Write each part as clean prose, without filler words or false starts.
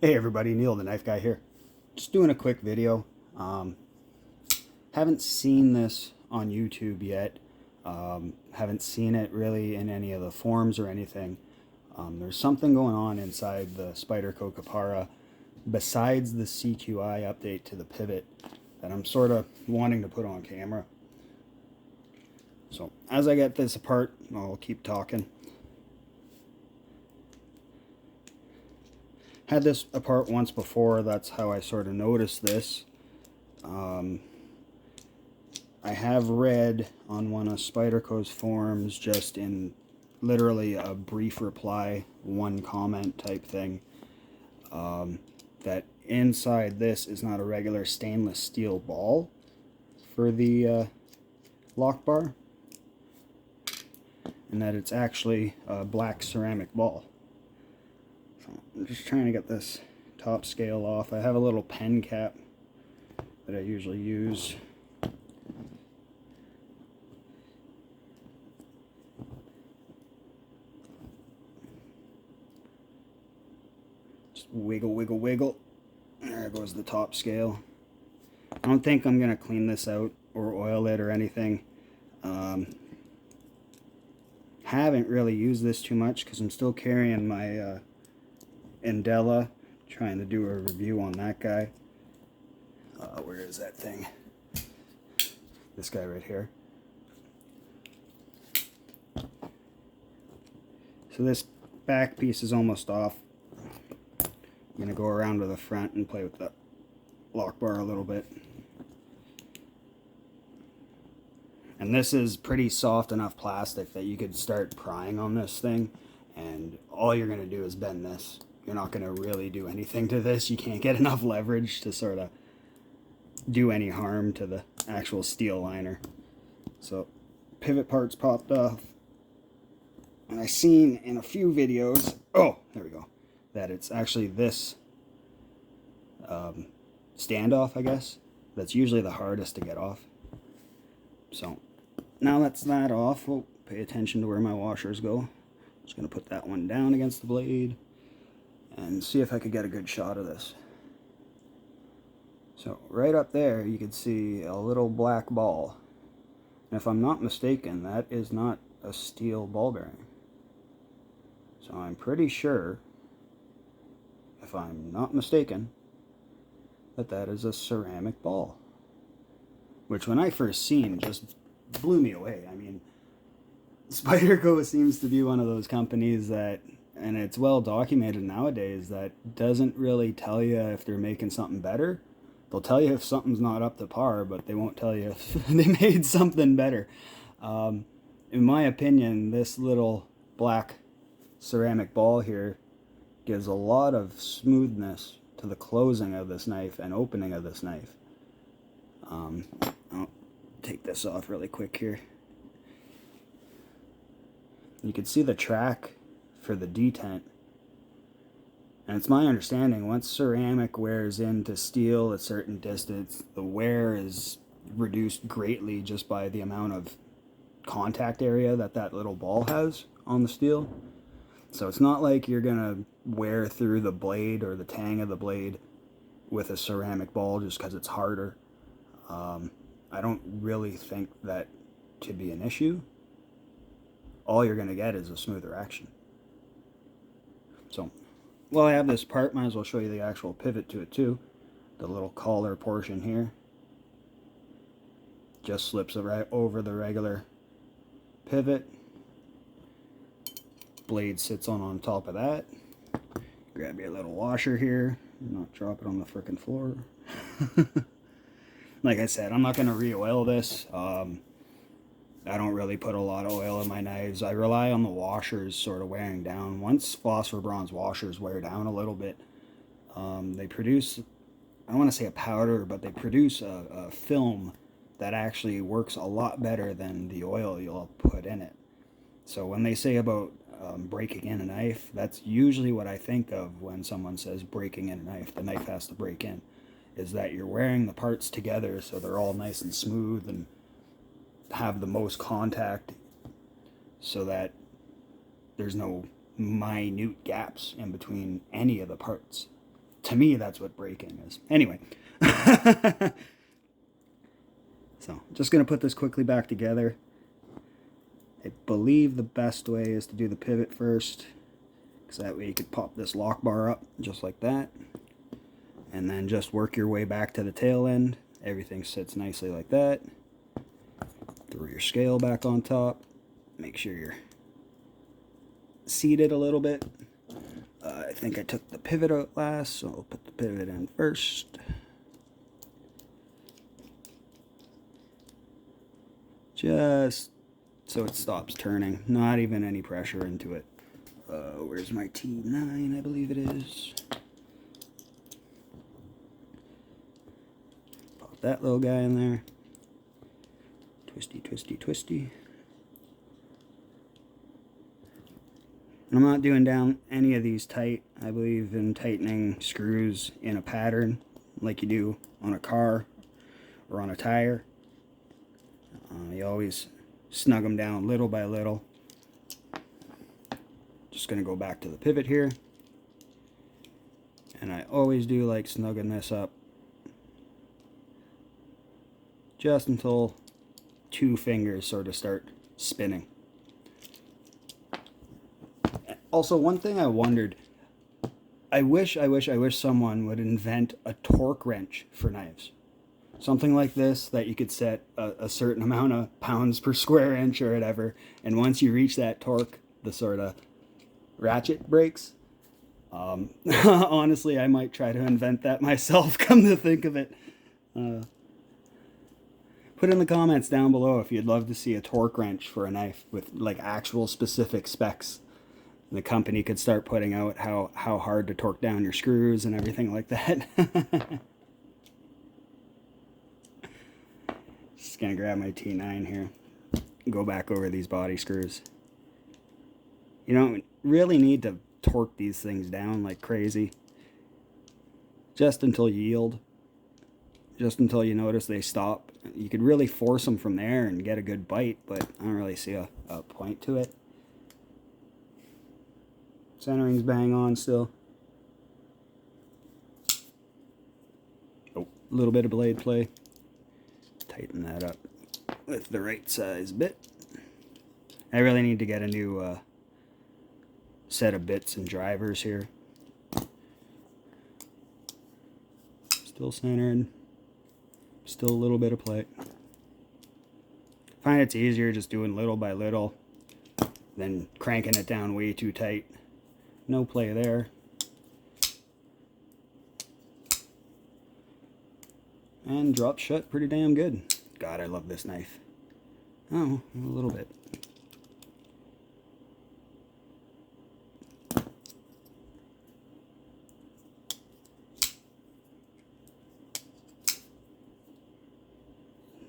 Hey everybody, Neil the Knife Guy here. Just doing a quick video. Haven't seen this on YouTube yet. Haven't seen it really in any of the forums or anything. There's something going on inside the Spyderco Kapara besides the CQI update to the pivot that I'm sort of wanting to put on camera. So as I get this apart, I'll keep talking. Had this apart once before, that's how I sort of noticed this. I have read on one of Spyderco's forums, just in literally a brief reply, one comment type thing, that inside this is not a regular stainless steel ball for the lock bar, and that it's actually a black ceramic ball. So I'm just trying to get this top scale off. I have a little pen cap that I usually use. Just wiggle, wiggle, wiggle. There goes the top scale. I don't think I'm going to clean this out or oil it or anything. Haven't really used this too much because I'm still carrying my Indela, trying to do a review on that guy. Where is that thing? This guy right here. So this back piece is almost off. I'm going to go around to the front and play with the lock bar a little bit. And this is pretty soft enough plastic that you could start prying on this thing, and all you're going to do is bend this. You're not going to really do anything to this. You can't get enough leverage to sort of do any harm to the actual steel liner. So pivot parts popped off, and I seen in a few videos, oh there we go, that it's actually this standoff, I guess, that's usually the hardest to get off. So now that's that off, we'll pay attention to where my washers go. Just going to put that one down against the blade and see if I could get a good shot of this. So right up there you can see a little black ball, and if I'm not mistaken, that is not a steel ball bearing. So I'm pretty sure, if I'm not mistaken, that that is a ceramic ball, which when I first seen just blew me away. I mean, Spyderco seems to be one of those companies that, and it's well documented nowadays, that doesn't really tell you if they're making something better. They'll tell you if something's not up to par, but they won't tell you if they made something better. In my opinion, this little black ceramic ball here gives a lot of smoothness to the closing of this knife and opening of this knife. I'll take this off really quick here. You can see the track for the detent, and it's my understanding once ceramic wears into steel a certain distance, the wear is reduced greatly just by the amount of contact area that that little ball has on the steel. So it's not like you're gonna wear through the blade or the tang of the blade with a ceramic ball just because it's harder. I don't really think that to be an issue. All you're gonna get is a smoother action. So, well, I have this part, might as well show you the actual pivot to it too. The little collar portion here just slips right over the regular pivot. Blade sits on top of that. Grab your little washer here, not drop it on the frickin' floor. Like I said, I'm not going to re-oil this. I don't really put a lot of oil in my knives. I rely on the washers sort of wearing down. Once phosphor bronze washers wear down a little bit, they produce, I don't want to say a powder, but they produce a film that actually works a lot better than the oil you'll put in it. So when they say about breaking in a knife, that's usually what I think of when someone says breaking in a knife. The knife has to break in, is that you're wearing the parts together so they're all nice and smooth and have the most contact, so that there's no minute gaps in between any of the parts. To me, that's what breaking is. Anyway. So, just going to put this quickly back together. I believe the best way is to do the pivot first, because that way you could pop this lock bar up just like that, and then just work your way back to the tail end. Everything sits nicely like that. Throw your scale back on top. Make sure you're seated a little bit. I think I took the pivot out last, so I'll put the pivot in first. Just so it stops turning. Not even any pressure into it. Where's my T9? I believe it is. Pop that little guy in there. Twisty, twisty, twisty. And I'm not doing down any of these tight. I believe in tightening screws in a pattern like you do on a car or on a tire. You always snug them down little by little. Just going to go back to the pivot here. And I always do like snugging this up just until 2 fingers sort of start spinning. Also, one thing I wondered, I wish someone would invent a torque wrench for knives. Something like this that you could set a certain amount of pounds per square inch or whatever, and once you reach that torque, the sort of ratchet breaks. Honestly, I might try to invent that myself, come to think of it. Put in the comments down below if you'd love to see a torque wrench for a knife with like actual specific specs. The company could start putting out how hard to torque down your screws and everything like that. Just gonna grab my T9 here, go back over these body screws. You don't really need to torque these things down like crazy. Just until you yield. Just until you notice they stop. You could really force them from there and get a good bite, but I don't really see a point to it. Centering's bang on still. Oh, a little bit of blade play. Tighten that up with the right size bit. I really need to get a new set of bits and drivers here. Still centered. Still a little bit of play. Find it's easier just doing little by little than cranking it down way too tight. No play there. And drops shut pretty damn good. God, I love this knife. Oh, a little bit.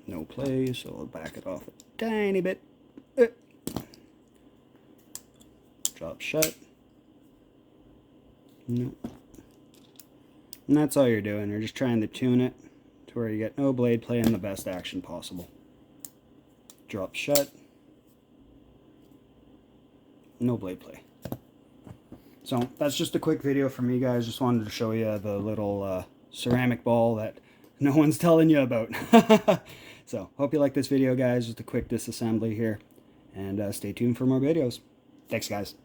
No play, so I'll back it off a tiny bit. Drop shut. Nope. And that's all you're doing. You're just trying to tune it to where you get no blade play and the best action possible. Drop shut. No blade play. So that's just a quick video from me, guys. Just wanted to show you the little ceramic ball that no one's telling you about. So hope you like this video, guys. Just a quick disassembly here. And stay tuned for more videos. Thanks, guys.